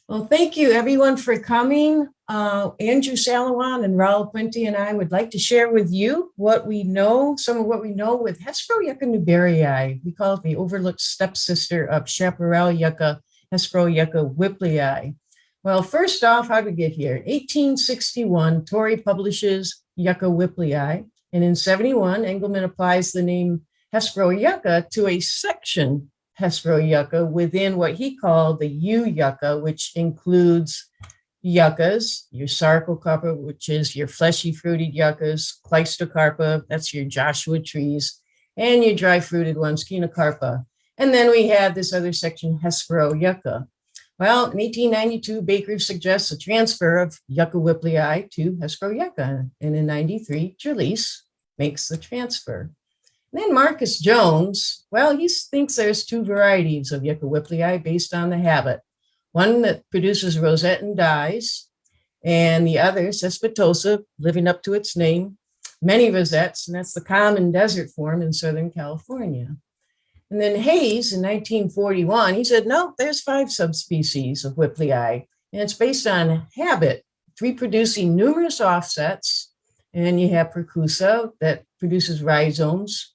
Well, thank you everyone for coming. Andrew Salawan and Raul Puente and I would like to share with you what we know, some of what we know with Hesperoyucca newberryi. We call it the overlooked stepsister of Chaparral-yucca, Hesperoyucca whipplei. Well, first off, how did we get here? In 1861, Torrey publishes Yucca whipplei, and in 71, Engelmann applies the name Hesperoyucca to a section Hesperoyucca within what he called the yucca, which includes yuccas, your sarcocarpa, which is your fleshy fruited yuccas, cleistocarpa, that's your Joshua trees, and your dry fruited ones, chenocarpa. And then we have this other section, Hesperoyucca. Well, in 1892, Baker suggests a transfer of Yucca whipplei to Hesperoyucca, and in 93, Jalise makes the transfer. And then Marcus Jones, well, he thinks there's two varieties of Yucca whipplei based on the habit. One that produces rosette and dies, and the other, Cespitosa, living up to its name, many rosettes, and that's the common desert form in Southern California. And then Hayes in 1941, he said, no, there's 5 subspecies of whipplei, and it's based on habit, reproducing numerous offsets. And you have Percussa that produces rhizomes,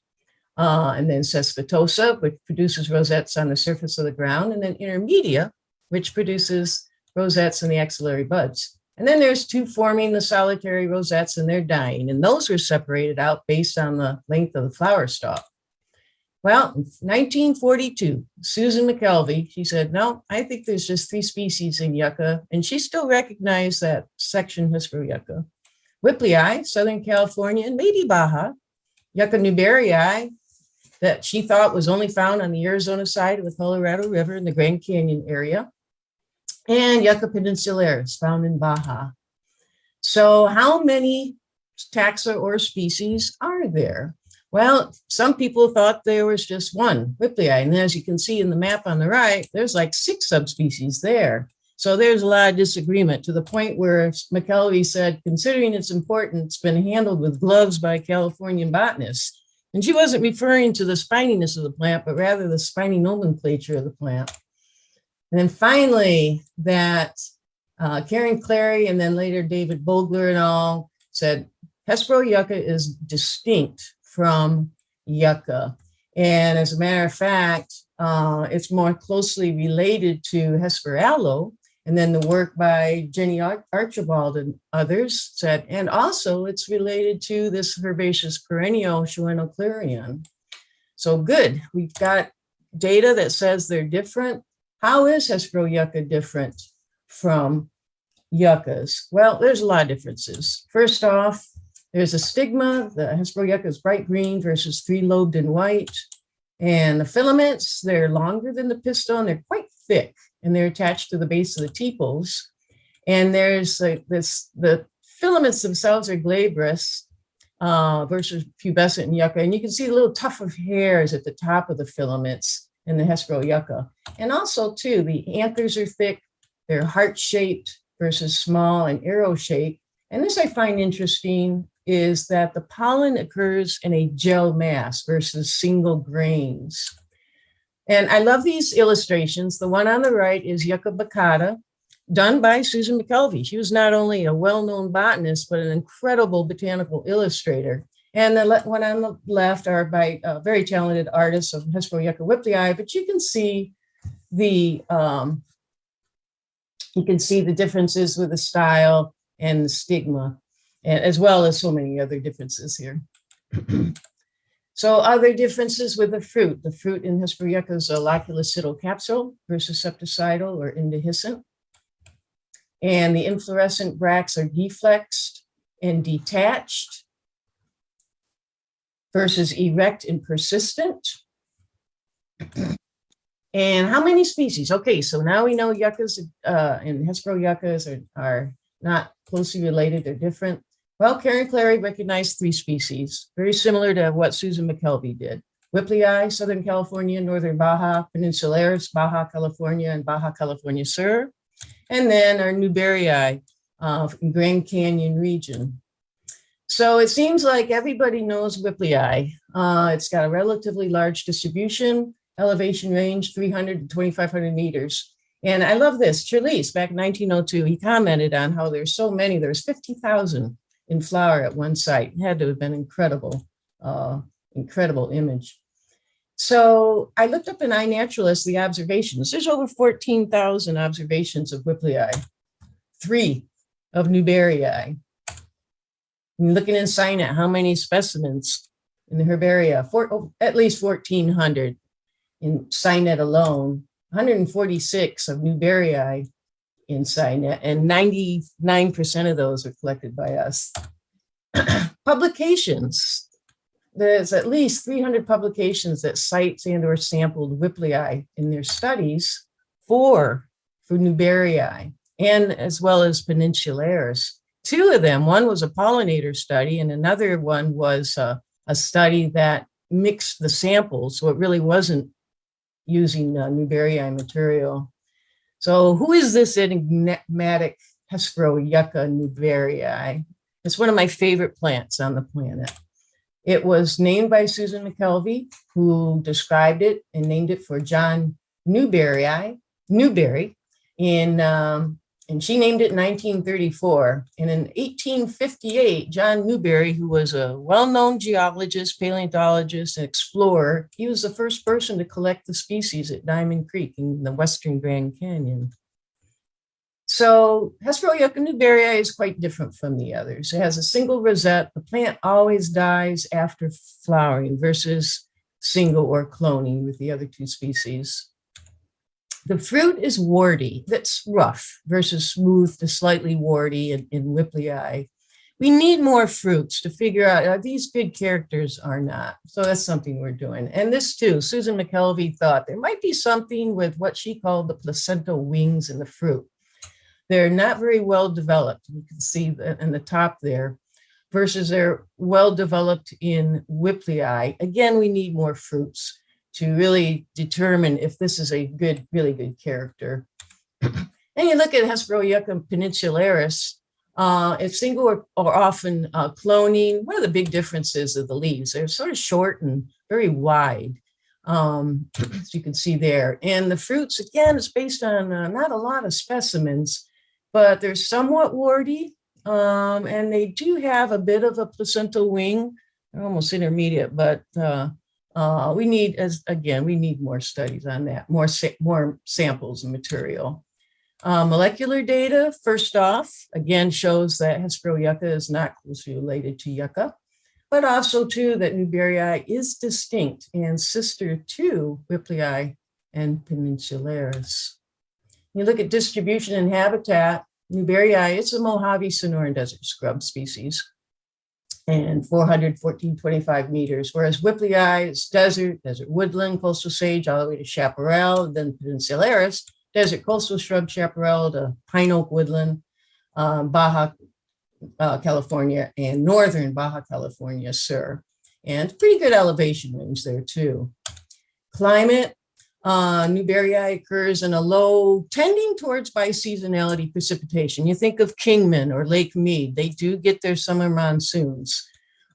and then Cespitosa, which produces rosettes on the surface of the ground, and then Intermedia, which produces rosettes in the axillary buds. And then there's 2 forming the solitary rosettes, and they're dying, and those were separated out based on the length of the flower stalk. Well, in 1942, Susan McKelvey, she said, no, I think there's just 3 species in yucca, and she still recognized that section Hesperoyucca. Whipplei, Southern California, and maybe Baja. Yucca newberryi, that she thought was only found on the Arizona side of the Colorado River in the Grand Canyon area. And Yucca peninsularis, found in Baja. So how many taxa or species are there? Well, some people thought there was just 1, whipplei. And as you can see in the map on the right, there's like 6 subspecies there. So there's a lot of disagreement to the point where McKelvey said, considering its importance, it's been handled with gloves by Californian botanists. And she wasn't referring to the spininess of the plant, but rather the spiny nomenclature of the plant. And then finally, that Karen Clary and then later David Bogler and all said, Hesperoyucca is distinct from yucca. And as a matter of fact, it's more closely related to Hesperaloe. And then the work by Jenny Archibald and others said, and also it's related to this herbaceous perennial Schoenoclerion. So good, we've got data that says they're different. How is Hesperoyucca different from yuccas? Well, there's a lot of differences. First off, there's a stigma. The Hesperoyucca is bright green versus 3-lobed and white. And the filaments, they're longer than the pistil, and they're quite thick, and they're attached to the base of the tepals. And there's the filaments themselves are glabrous versus pubescent in yucca. And you can see a little tuft of hairs at the top of the filaments in the Hesperoyucca. And also too, the anthers are thick, they're heart-shaped versus small and arrow-shaped. And this I find interesting is that the pollen occurs in a gel mass versus single grains. And I love these illustrations. The one on the right is Yucca baccata, done by Susan McKelvey. She was not only a well-known botanist, but an incredible botanical illustrator. And the one on the left are by very talented artists of Hesperoyucca whipplei, but you can see the differences with the style and the stigma, and as well as so many other differences here. So other differences with the fruit. The fruit in Hesperoyucca is a loculicidal capsule versus septicidal or indehiscent. And the inflorescent bracts are deflexed and detached versus erect and persistent. And how many species? Okay, so now we know yuccas and Hesperoyuccas are not closely related, they're different. Well, Karen Clary recognized 3 species, very similar to what Susan McKelvey did. Whipplei, Southern California, Northern Baja, Peninsularis, Baja California, and Baja California Sur. And then our newberryi in Grand Canyon region. So it seems like everybody knows whipplei. It's got a relatively large distribution, elevation range 300 to 2,500 meters. And I love this. Charlize, back in 1902, he commented on how there's so many, there's 50,000 in flower at one site. It had to have been incredible, incredible image. So I looked up in iNaturalist the observations. There's over 14,000 observations of whipplei, 3 of newberryi. And looking in Sinet, how many specimens in the herbaria? At least 1,400 in Sinet alone, 146 of newberryi in Sinet, and 99% of those are collected by us. Publications. There's at least 300 publications that cite and or sampled whipplei in their studies for newberryi, and as well as peninsularis. 2 of them, one was a pollinator study, and another one was a study that mixed the samples, so it really wasn't using newberryi material. So who is this enigmatic Hesperoyucca newberryi? It's one of my favorite plants on the planet. It was named by Susan McKelvey, who described it and named it for John Newberry, and she named it in 1934. And in 1858, John Newberry, who was a well-known geologist, paleontologist, and explorer, he was the first person to collect the species at Diamond Creek in the western Grand Canyon. So Hesperoyucca newberryi is quite different from the others. It has a single rosette. The plant always dies after flowering versus single or cloning with the other 2 species. The fruit is warty, that's rough, versus smooth to slightly warty in whipplei. We need more fruits to figure out these big characters are not. So that's something we're doing. And this too, Susan McKelvey thought there might be something with what she called the placental wings in the fruit. They're not very well developed. You can see that in the top there, versus they're well developed in whipplei. Again, we need more fruits to really determine if this is a good, really good character. And you look at Hesperoyucca peninsularis, it's single or often cloning. One of the big differences of the leaves, they're sort of short and very wide, as you can see there. And the fruits, again, it's based on not a lot of specimens, but they're somewhat warty, and they do have a bit of a placental wing. They're almost intermediate, but we need, we need more studies on that, more samples and material. Molecular data, first off, again, shows that Hesperoyucca is not closely related to yucca, but also too that newberryi is distinct and sister to whipplei and peninsularis. You look at distribution and habitat, newberryi, it's a Mojave Sonoran Desert scrub species, and 414.25 meters, whereas whipplei is desert woodland, coastal sage, all the way to chaparral, then peninsularis, desert coastal shrub chaparral to pine oak woodland, Baja California, and northern Baja California sur. And pretty good elevation range there too. Climate, newberryi occurs in a low, tending towards biseasonality precipitation. You think of Kingman or Lake Mead, they do get their summer monsoons.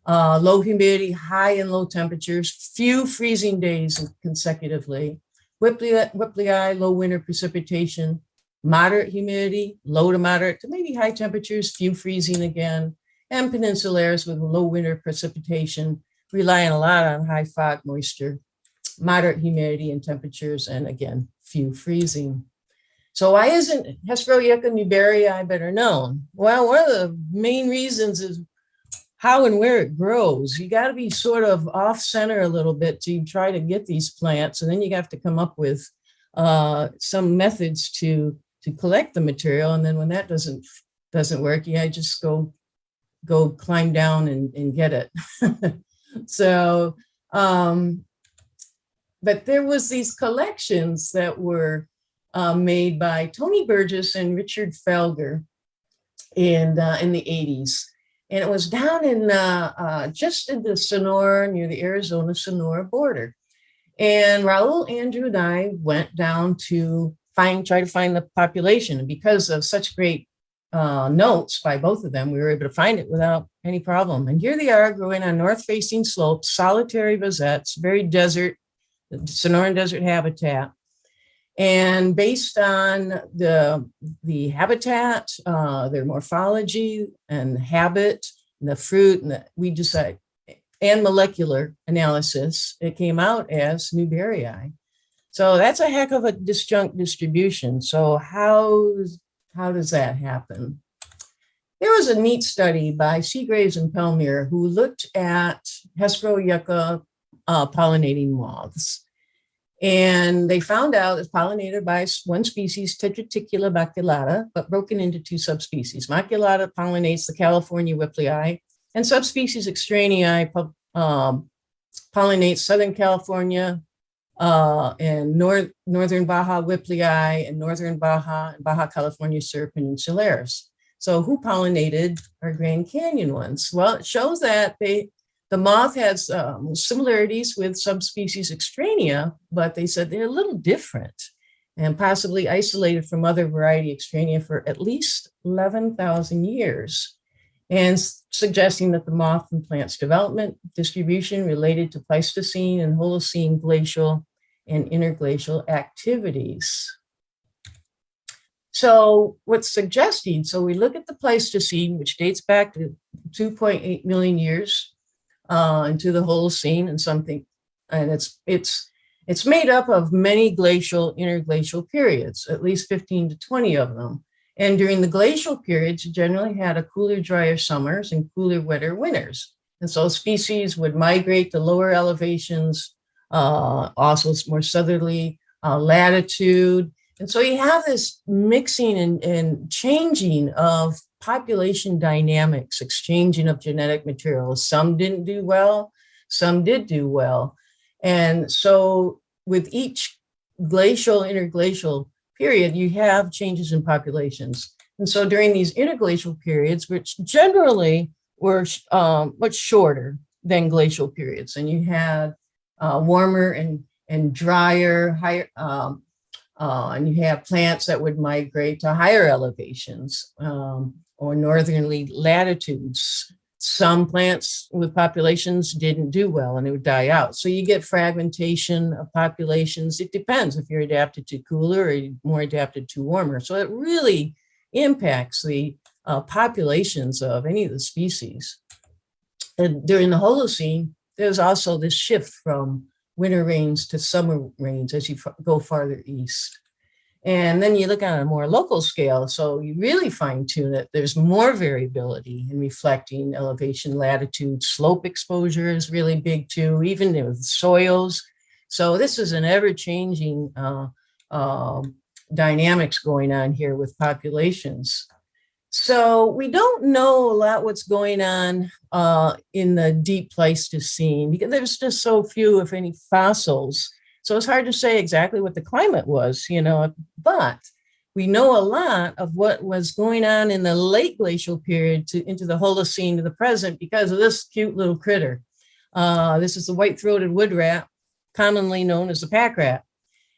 Low humidity, high and low temperatures, few freezing days consecutively. Whipplei, low winter precipitation, moderate humidity, low to moderate to maybe high temperatures, few freezing again, and peninsularis with low winter precipitation, relying a lot on high fog moisture, moderate humidity and temperatures, and again, few freezing. So why isn't Hesperoyucca newberryi better known? Well, one of the main reasons is how and where it grows. You got to be sort of off center a little bit to try to get these plants, and then you have to come up with some methods to collect the material. And then when that doesn't work, yeah, just go climb down and get it. So, but there was these collections that were made by Tony Burgess and Richard Felger in the 80s. And it was down in just in the Sonora, near the Arizona-Sonora border. And Raul, Andrew, and I went down to try to find the population. And because of such great notes by both of them, we were able to find it without any problem. And here they are growing on north-facing slopes, solitary rosettes, very desert, Sonoran Desert habitat. And based on the habitat, their morphology and habit, and the fruit, we decide, and molecular analysis, it came out as newberryi. So that's a heck of a disjunct distribution. So how does that happen? There was a neat study by Seagraves and Pelmier who looked at Hesperoyucca pollinating moths. And they found out it's pollinated by one species, Tetraticula maculata, but broken into two subspecies. Maculata pollinates the California whipplei, and subspecies extraneae pollinates Southern California and Northern Baja whipplei and Northern Baja and Baja California serpeninsularis. So who pollinated our Grand Canyon ones? Well, it shows that the moth has similarities with subspecies extraneae, but they said they're a little different and possibly isolated from other variety extraneae for at least 11,000 years, and suggesting that the moth and plant's development distribution related to Pleistocene and Holocene glacial and interglacial activities. So what's suggesting, so we look at the Pleistocene, which dates back to 2.8 million years, into the Holocene and something, and it's made up of many glacial, interglacial periods, at least 15 to 20 of them. And during the glacial periods, you generally had a cooler, drier summers and cooler, wetter winters. And so species would migrate to lower elevations, also more southerly latitude. And so you have this mixing and changing of population dynamics, exchanging of genetic materials. Some didn't do well, some did do well. And so with each glacial, interglacial period, you have changes in populations. And so during these interglacial periods, which generally were much shorter than glacial periods, and you had warmer and drier, higher, and you have plants that would migrate to higher elevations or northerly latitudes. Some plants with populations didn't do well and it would die out. So you get fragmentation of populations. It depends if you're adapted to cooler or more adapted to warmer. So it really impacts the populations of any of the species. And during the Holocene, there's also this shift from winter rains to summer rains as you go farther east. And then you look at a more local scale. So you really fine tune it. There's more variability in reflecting elevation, latitude, slope exposure is really big too, even with soils. So this is an ever-changing dynamics going on here with populations. So we don't know a lot what's going on in the deep Pleistocene because there's just so few, if any, fossils. So it's hard to say exactly what the climate was, but we know a lot of what was going on in the late glacial period into the Holocene to the present because of this cute little critter. This is the white-throated wood rat, commonly known as the pack rat.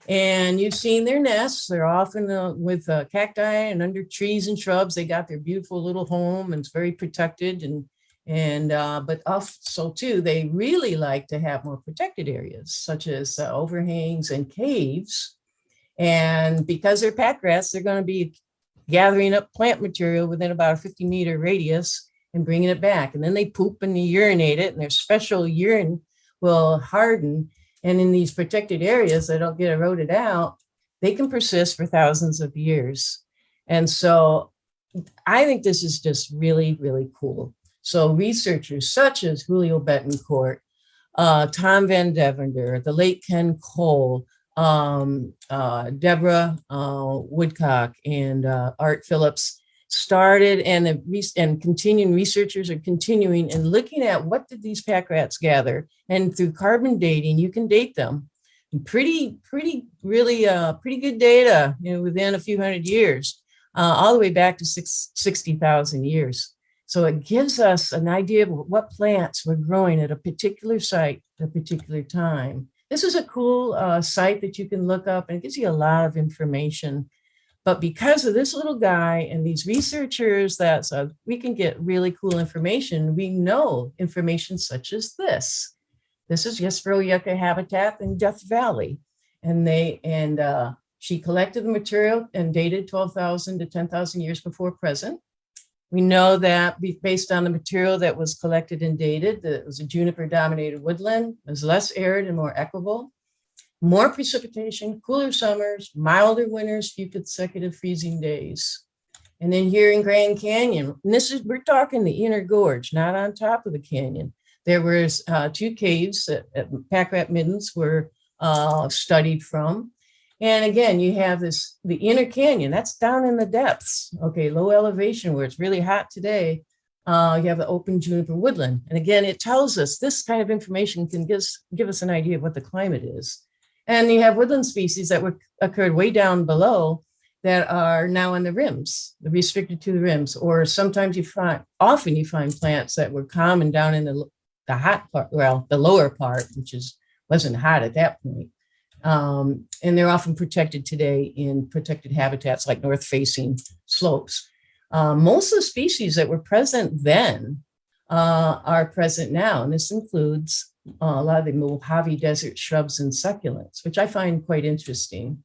And you've seen their nests. They're often with cacti and under trees and shrubs. They got their beautiful little home and it's very protected. But also too, they really like to have more protected areas such as overhangs and caves. And because they're pack rats, they're going to be gathering up plant material within about a 50-meter radius and bringing it back. And then they poop and they urinate it, and their special urine will harden. And in these protected areas that don't get eroded out, they can persist for thousands of years. And so I think this is just really, really cool. So researchers such as Julio Betancourt, Tom Van Devender, the late Ken Cole, Deborah Woodcock, and Art Phillips started, and continuing researchers are continuing and looking at what did these pack rats gather, and through carbon dating you can date them. And pretty good data, within a few hundred years, all the way back to 60,000 years. So it gives us an idea of what plants were growing at a particular site at a particular time. This is a cool site that you can look up, and it gives you a lot of information. But because of this little guy and these researchers, we can get really cool information. We know information such as this. This is Hesperoyucca habitat in Death Valley. And She collected the material and dated 12,000 to 10,000 years before present. We know that based on the material that was collected and dated, that it was a juniper-dominated woodland, it was less arid and more equable, more precipitation, cooler summers, milder winters, few consecutive freezing days. And then here in Grand Canyon, and we're talking the inner gorge, not on top of the canyon. There was 2 caves that pack rat middens were studied from. And again, you have the inner canyon, that's down in the depths, okay, low elevation where it's really hot today. You have the open juniper woodland. And again, it tells us this kind of information can give us an idea of what the climate is. And you have woodland species that occurred way down below that are now in the rims, restricted to the rims. Or sometimes often you find plants that were common down in the hot part, well, the lower part, which wasn't hot at that point. And they're often protected today in protected habitats like north-facing slopes. Most of the species that were present then are present now, and this includes a lot of the Mojave Desert shrubs and succulents, which I find quite interesting.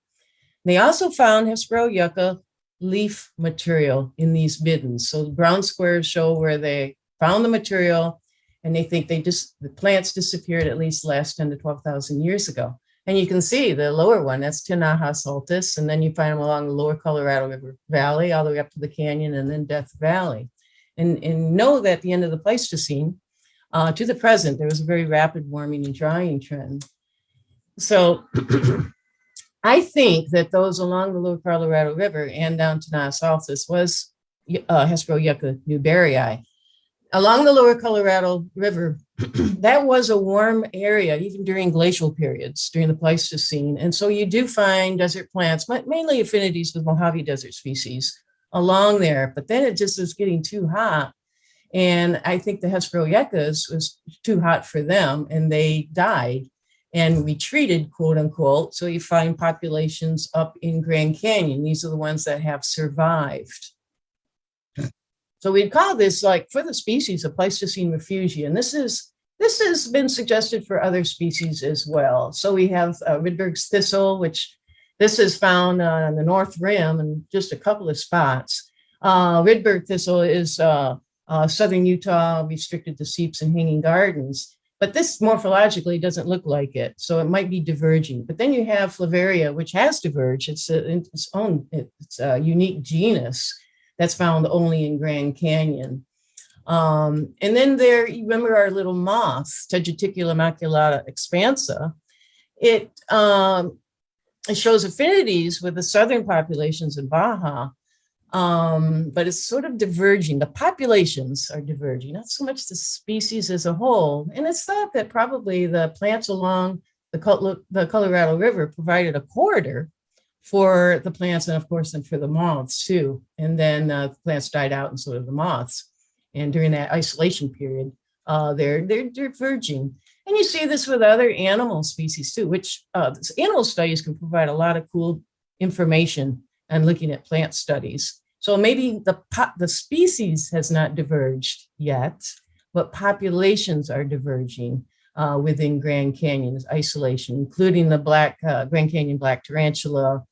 They also found Hesperoyucca leaf material in these middens. So the brown squares show where they found the material, and they think the plants disappeared at least the last 10 to 12,000 years ago. And you can see the lower one, that's Tinaja saltus, and then you find them along the lower Colorado River Valley, all the way up to the canyon, and then Death Valley. And know that at the end of the Pleistocene, to the present, there was a very rapid warming and drying trend. So I think that those along the lower Colorado River and down Tinaja saltus was Hesperoyucca newberryi. Along the lower Colorado River, that was a warm area, even during glacial periods, during the Pleistocene. And so you do find desert plants, mainly affinities with Mojave Desert species along there. But then it just was getting too hot. And I think the Hesperoyuccas was too hot for them, and they died and retreated, quote unquote. So you find populations up in Grand Canyon. These are the ones that have survived. So we'd call this, like, for the species, a Pleistocene refugia. And this has been suggested for other species as well. So we have Rydberg's thistle, which this is found on the North Rim in just a couple of spots. Rydberg thistle is southern Utah, restricted to seeps and hanging gardens. But this morphologically doesn't look like it, so it might be diverging. But then you have Flavaria, which has diverged. It's a unique genus that's found only in Grand Canyon. And then there, you remember our little moth, Tegeticula maculata expansa. It shows affinities with the southern populations in Baja, but it's sort of diverging. The populations are diverging, not so much the species as a whole. And it's thought that probably the plants along the Colorado River provided a corridor for the plants, and of course, then for the moths too. And then the plants died out, and so did the moths. And during that isolation period, they're diverging. And you see this with other animal species too, which animal studies can provide a lot of cool information and looking at plant studies. So maybe the species has not diverged yet, but populations are diverging within Grand Canyon's isolation, including the Grand Canyon black tarantula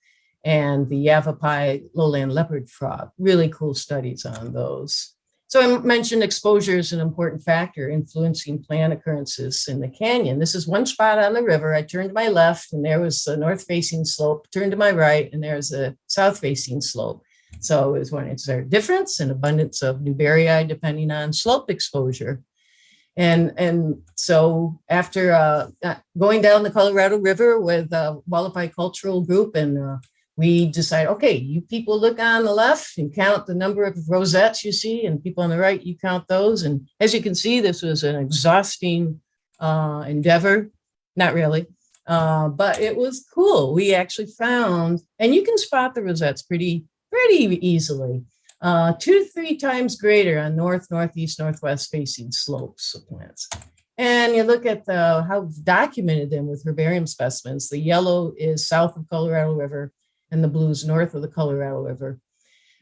and the Yavapai lowland leopard frog. Really cool studies on those. So I mentioned exposure is an important factor influencing plant occurrences in the canyon. This is one spot on the river. I turned to my left, and there was a north-facing slope. Turned to my right, and there's a south-facing slope. So is there a difference in abundance of newberryi depending on slope exposure? And so after going down the Colorado River with a Hualapai cultural group, and we decide, okay, you people look on the left and count the number of rosettes you see, and people on the right, you count those. And as you can see, this was an exhausting endeavor. Not really, but it was cool. We actually found, and you can spot the rosettes pretty easily, 2 to 3 times greater on north, northeast, northwest facing slopes of plants. And you look at how we've documented them with herbarium specimens. The yellow is south of Colorado River, and the blue is north of the Colorado River.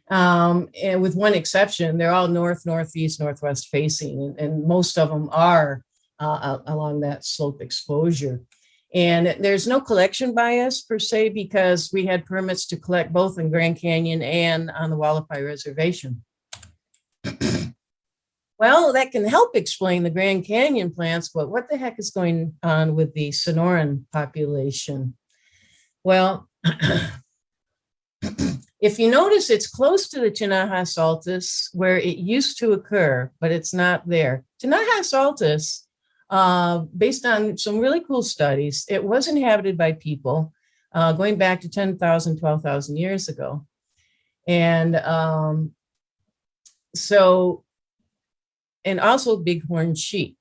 And with one exception, they're all north, northeast, northwest facing, and most of them are along that slope exposure. And there's no collection bias per se, because we had permits to collect both in Grand Canyon and on the Whipplei Reservation. Well, that can help explain the Grand Canyon plants, but what the heck is going on with the Sonoran population? Well, if you notice, it's close to the Tinaja saltus where it used to occur, but it's not there. Tinaja saltus, based on some really cool studies, it was inhabited by people going back to 10,000, 12,000 years ago. And and also bighorn sheep.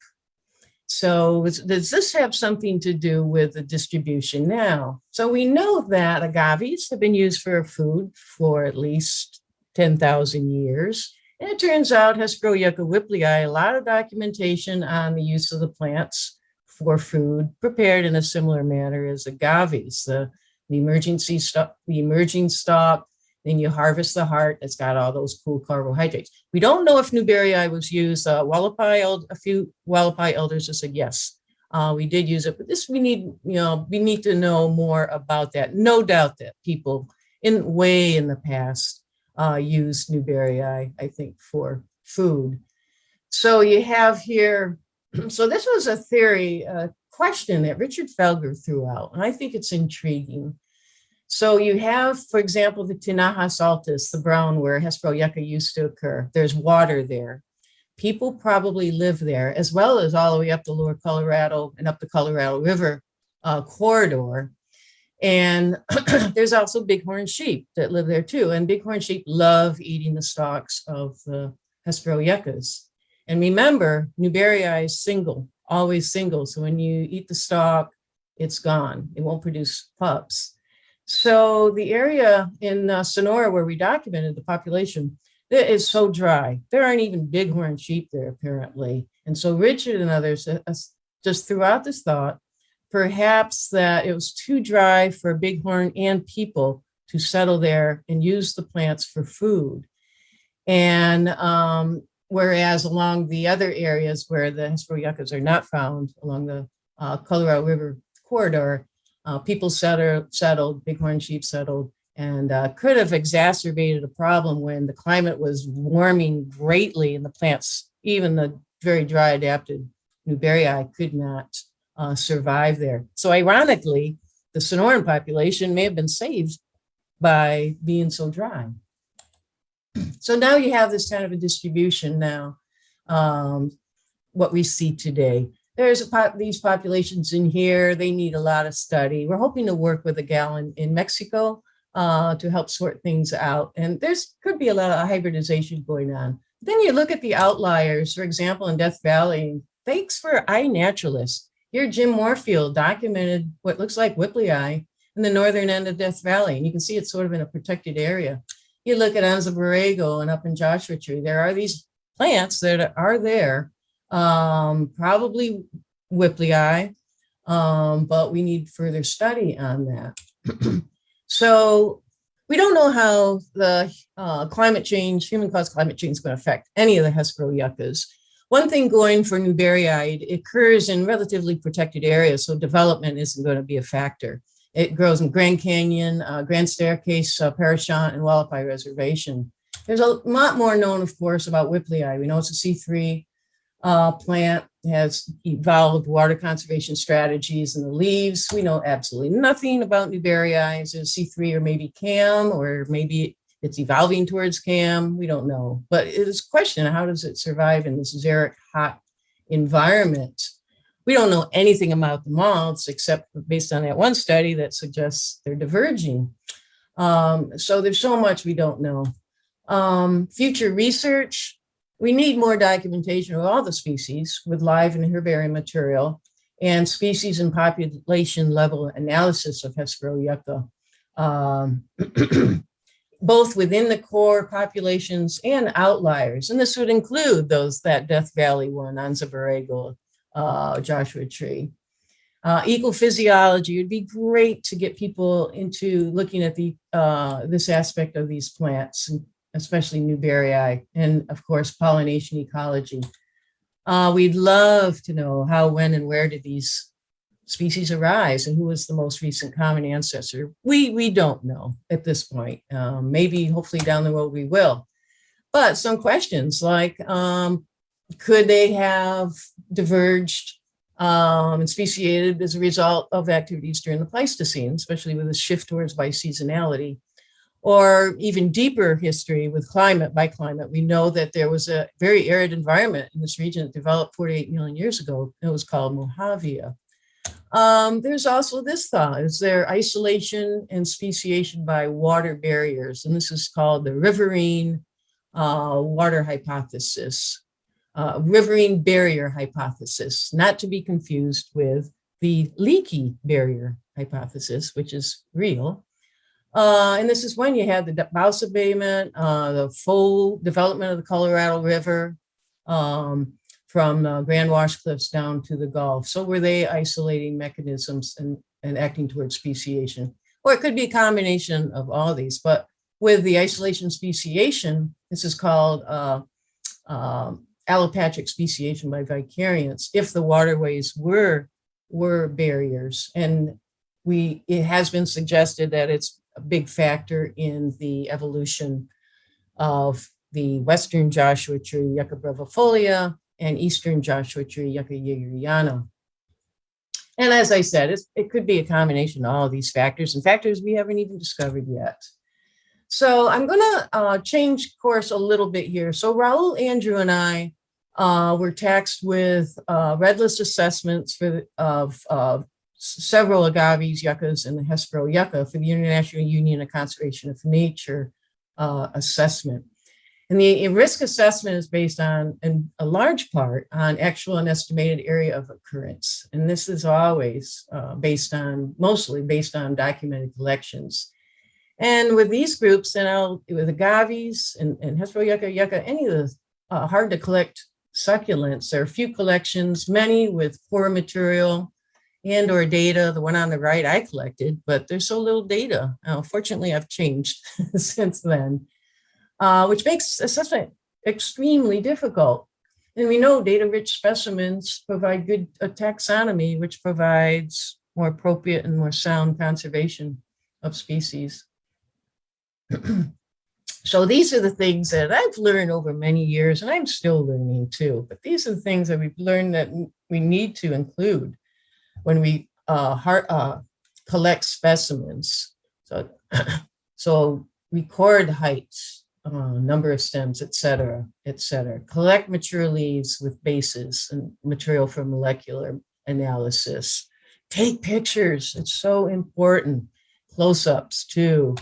So does this have something to do with the distribution now? So we know that agaves have been used for food for at least 10,000 years. And it turns out Hesperoyucca whipplei, a lot of documentation on the use of the plants for food prepared in a similar manner as agaves, the emerging stalk. Then you harvest the heart. It's got all those cool carbohydrates. We don't know if newberryi was used. A few whipplei elders have said yes, we did use it. But we need to know more about that. No doubt that people way in the past used newberryi, I think, for food. So you have here. So this was a theory question that Richard Felger threw out, and I think it's intriguing. So you have, for example, the Tinaja saltus, the brown where Hesperoyucca used to occur. There's water there. People probably live there, as well as all the way up the lower Colorado and up the Colorado River corridor. And there's also bighorn sheep that live there too. And bighorn sheep love eating the stalks of the Hesperoyuccas. And remember, newberryi is single, always single. So when you eat the stalk, it's gone. It won't produce pups. So the area in Sonora where we documented the population, it is so dry. There aren't even bighorn sheep there, apparently. And so Richard and others just threw out this thought, perhaps that it was too dry for bighorn and people to settle there and use the plants for food. And whereas along the other areas where the Hesperoyuccas are not found, along the Colorado River corridor, people settled, bighorn sheep settled, and could have exacerbated a problem when the climate was warming greatly and the plants, even the very dry adapted newberryi, could not survive there. So ironically, the Sonoran population may have been saved by being so dry. So now you have this kind of a distribution now, what we see today. There's these populations in here. They need a lot of study. We're hoping to work with a gal in Mexico to help sort things out. And there's could be a lot of hybridization going on. Then you look at the outliers, for example, in Death Valley. Thanks for iNaturalist. Here, Jim Moorfield documented what looks like whipplei in the northern end of Death Valley. And you can see it's sort of in a protected area. You look at Anza Borrego and up in Joshua Tree. There are these plants that are there. Probably whipplei, but we need further study on that. So we don't know how the climate change, human-caused climate change, is going to affect any of the Hesperoyuccas. One thing going for newberryi, it occurs in relatively protected areas, so development isn't going to be a factor. It grows in Grand Canyon, Grand Staircase, Parashant, and Whipplei Reservation. There's a lot more known, of course, about whipplei. We know it's a C3 plant, has evolved water conservation strategies in the leaves. We know absolutely nothing about newberryi. Is it C3 or maybe CAM, or maybe it's evolving towards CAM? We don't know. But it is a question, how does it survive in this xeric hot environment? We don't know anything about the moths except based on that one study that suggests they're diverging. So there's so much we don't know. Future research, we need more documentation of all the species with live and herbarium material and species and population level analysis of Hesperoyucca, both within the core populations and outliers. And this would include that Death Valley one, Anza Borrego, Joshua Tree. Ecophysiology, it'd be great to get people into looking at this aspect of these plants, especially newberryi, and of course, pollination ecology. We'd love to know how, when, and where did these species arise and who was the most recent common ancestor? We don't know at this point. Maybe hopefully down the road we will. But some questions like, could they have diverged and speciated as a result of activities during the Pleistocene, especially with a shift towards biseasonality? Or even deeper history with climate. By climate, we know that there was a very arid environment in this region that developed 48 million years ago. It was called Mojave. There's also this thought: is there isolation and speciation by water barriers? And this is called the riverine water hypothesis, riverine barrier hypothesis, not to be confused with the leaky barrier hypothesis, which is real. And this is when you had the bouse abatement, the full development of the Colorado River from Grand Wash Cliffs down to the Gulf. So were they isolating mechanisms and acting towards speciation? Or it could be a combination of all these. But with the isolation speciation, this is called allopatric speciation by vicariance, if the waterways were barriers. And it has been suggested that it's a big factor in the evolution of the Western Joshua tree, Yucca brevifolia, and Eastern Joshua tree, Yucca yageriana. And as I said, it could be a combination of all of these factors and factors we haven't even discovered yet. So I'm going to change course a little bit here. So Raul, Andrew, and I were taxed with red list assessments of several agaves, yuccas, and the Hesperoyucca for the International Union of Conservation of Nature assessment. And the risk assessment is based on, in a large part, on actual and estimated area of occurrence. And this is always mostly based on documented collections. And with these groups, with agaves and Hesperoyucca, yucca, any of the hard to collect succulents, there are few collections, many with poor material and or data. The one on the right I collected, but there's so little data. Fortunately, I've changed since then, which makes assessment extremely difficult. And we know data-rich specimens provide good taxonomy, which provides more appropriate and more sound conservation of species. So these are the things that I've learned over many years, and I'm still learning too. But these are the things that we've learned that we need to include when we collect specimens. So record heights, number of stems, et cetera, et cetera. Collect mature leaves with bases and material for molecular analysis. Take pictures, it's so important. Close-ups too.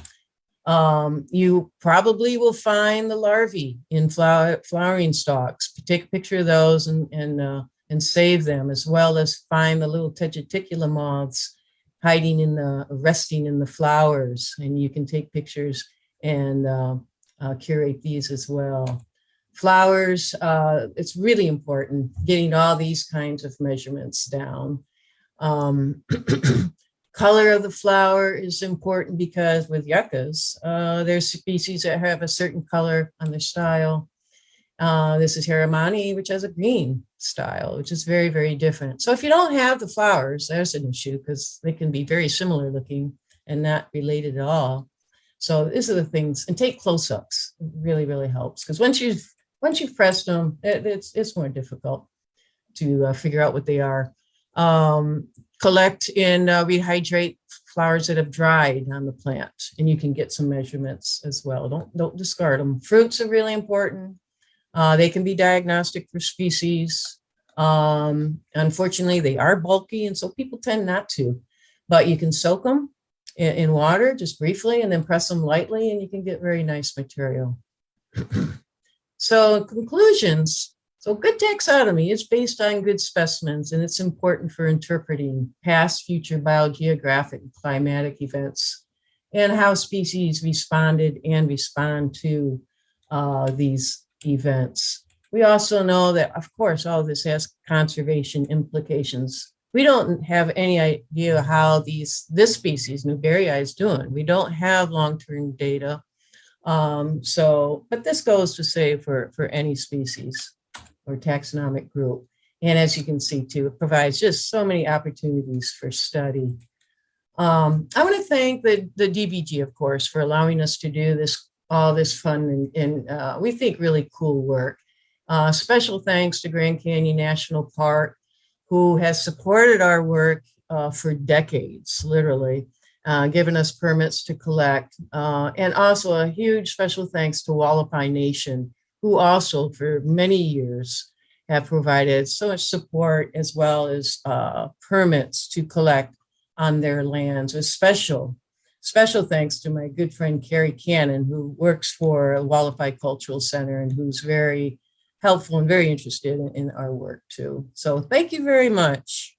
You probably will find the larvae in flowering stalks. Take a picture of those and save them, as well as find the little tegeticula moths hiding resting in the flowers. And you can take pictures and curate these as well. Flowers, it's really important getting all these kinds of measurements down. Color of the flower is important because with yuccas, there's species that have a certain color on their style. This is Herrimani, which has a green style, which is very, very different. So if you don't have the flowers, there's an issue because they can be very similar looking and not related at all. So these are the things, and take close-ups. It really, really helps because once you've pressed them, it's more difficult to figure out what they are. Collect and rehydrate flowers that have dried on the plant, and you can get some measurements as well. Don't discard them. Fruits are really important. They can be diagnostic for species. Unfortunately, they are bulky, and so people tend not to. But you can soak them in water just briefly, and then press them lightly, and you can get very nice material. So conclusions. So good taxonomy is based on good specimens, and it's important for interpreting past, future biogeographic and climatic events and how species responded and respond to these events. We also know that, of course, all of this has conservation implications. We don't have any idea how this species, newberryi, is doing. We don't have long-term data. But this goes to say for any species or taxonomic group. And as you can see too, it provides just so many opportunities for study. I want to thank the DBG, of course, for allowing us to do all this fun and we think really cool work. Special thanks to Grand Canyon National Park, who has supported our work for decades, literally, given us permits to collect. And also a huge special thanks to Whipplei Nation, who also for many years have provided so much support as well as permits to collect on their lands. A special thanks to my good friend Carrie Cannon, who works for Whipplei Cultural Center and who's very helpful and very interested in our work too. So thank you very much.